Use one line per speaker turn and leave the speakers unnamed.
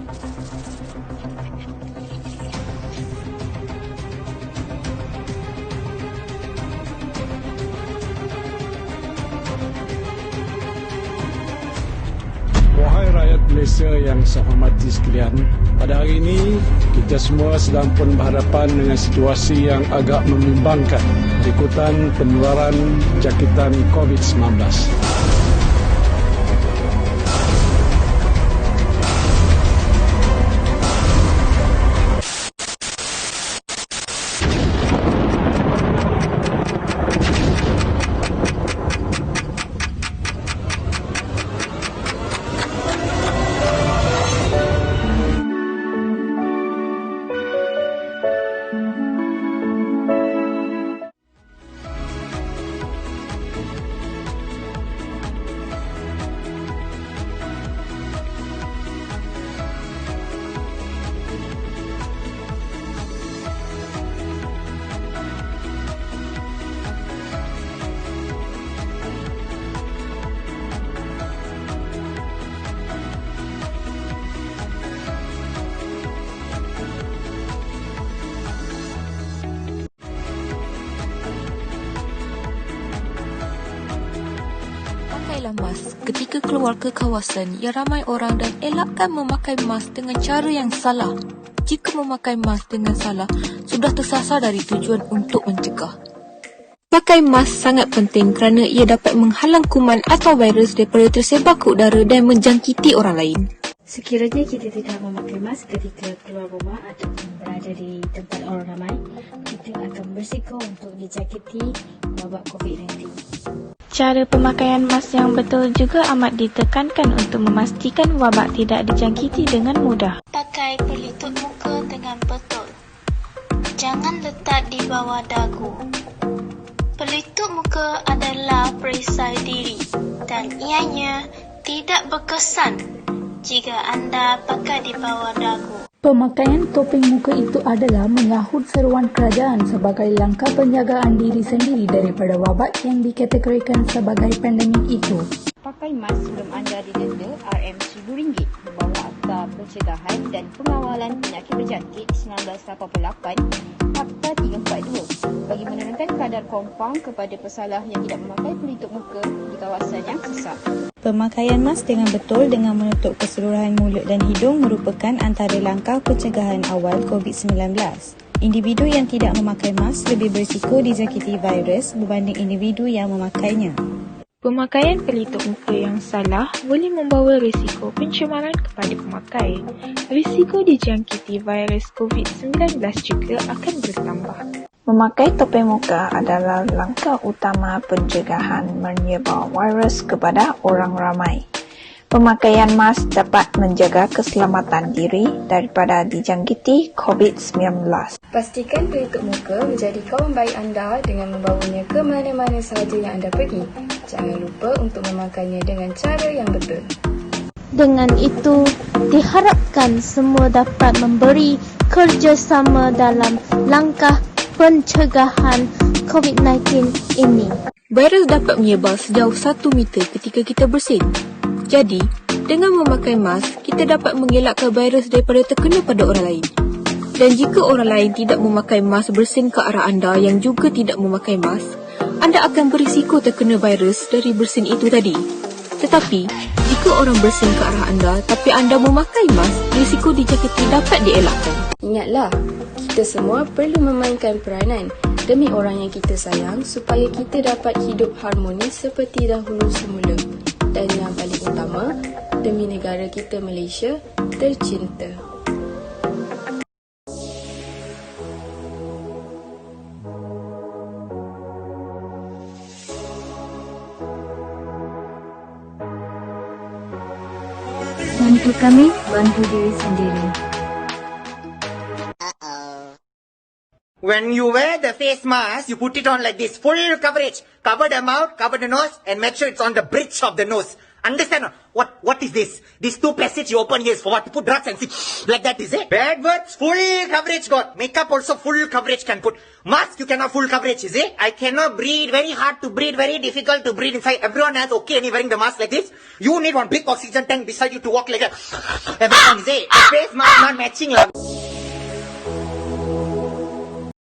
Wahai rakyat Malaysia yang saya hormati sekalian, pada hari ini kita semua sedang pun berhadapan dengan situasi yang agak membimbangkan berikutan penularan jangkitan COVID-19.
Pakailah mask ketika keluar ke kawasan yang ramai orang dan elakkan memakai mask dengan cara yang salah. Jika memakai mask dengan salah, sudah tersasar dari tujuan untuk mencegah. Pakai mask sangat penting kerana ia dapat menghalang kuman atau virus daripada tersebar ke udara dan menjangkiti orang lain.
Sekiranya kita tidak memakai mask ketika keluar rumah ataupun berada di tempat orang ramai, kita akan berisiko untuk dijangkiti wabak COVID-19.
Cara pemakaian mask yang betul juga amat ditekankan untuk memastikan wabak tidak dijangkiti dengan mudah.
Pakai pelitup muka dengan betul. Jangan letak di bawah dagu. Pelitup muka adalah perisai diri dan ianya tidak berkesan jika anda pakai di bawah dagu.
Pemakaian topeng muka itu adalah menyahut seruan kerajaan sebagai langkah penjagaan diri sendiri daripada wabak yang dikategorikan sebagai pandemik itu.
Pakai mask sebelum anda didenda RM1,000 membawa Akta Pencegahan dan Pengawalan Penyakit Berjangkit 1988 Akta 342 bagi menurunkan kadar kompang kepada pesalah yang tidak memakai pelitup muka di kawasan yang sesak.
Pemakaian mask dengan betul dengan menutup keseluruhan mulut dan hidung merupakan antara langkah pencegahan awal COVID-19. Individu yang tidak memakai mask lebih berisiko dijangkiti virus berbanding individu yang memakainya.
Pemakaian pelitup muka yang salah boleh membawa risiko pencemaran kepada pemakai. Risiko dijangkiti virus COVID-19 juga akan bertambah.
Memakai topeng muka adalah langkah utama pencegahan menyebar virus kepada orang ramai. Pemakaian mask dapat menjaga keselamatan diri daripada dijangkiti COVID-19.
Pastikan pelitup muka menjadi kawan baik anda dengan membawanya ke mana-mana sahaja yang anda pergi. Jangan lupa untuk memakainya dengan cara yang betul.
Dengan itu, diharapkan semua dapat memberi kerjasama dalam langkah pencegahan COVID-19 ini.
Virus dapat menyebar sejauh 1 meter ketika kita bersin. Jadi, dengan memakai mask, kita dapat mengelakkan virus daripada terkena pada orang lain. Dan jika orang lain tidak memakai mask bersin ke arah anda yang juga tidak memakai mask, anda akan berisiko terkena virus dari bersin itu tadi. Tetapi, jika orang bersin ke arah anda tapi anda memakai mask, risiko dijangkiti dapat dielakkan.
Ingatlah, kita semua perlu memainkan peranan demi orang yang kita sayang supaya kita dapat hidup harmonis seperti dahulu semula. Dan yang paling utama, demi negara kita Malaysia tercinta.
Bantu kami, bantu diri sendiri.
When you wear the face mask, you put it on like this, full coverage. Cover the mouth, cover the nose, and make sure it's on the bridge of the nose. Understand? What is this? These two passage you open here is for what? To put drugs and see like that, is it? Bad words, full coverage got. Makeup also full coverage can put. Mask you cannot full coverage, is it? I cannot breathe. Very hard to breathe. Very difficult to breathe inside. Everyone has okay and you're wearing the mask like this. You need one big oxygen tank beside you to walk like that. Everyone, is it? The face mask not matching.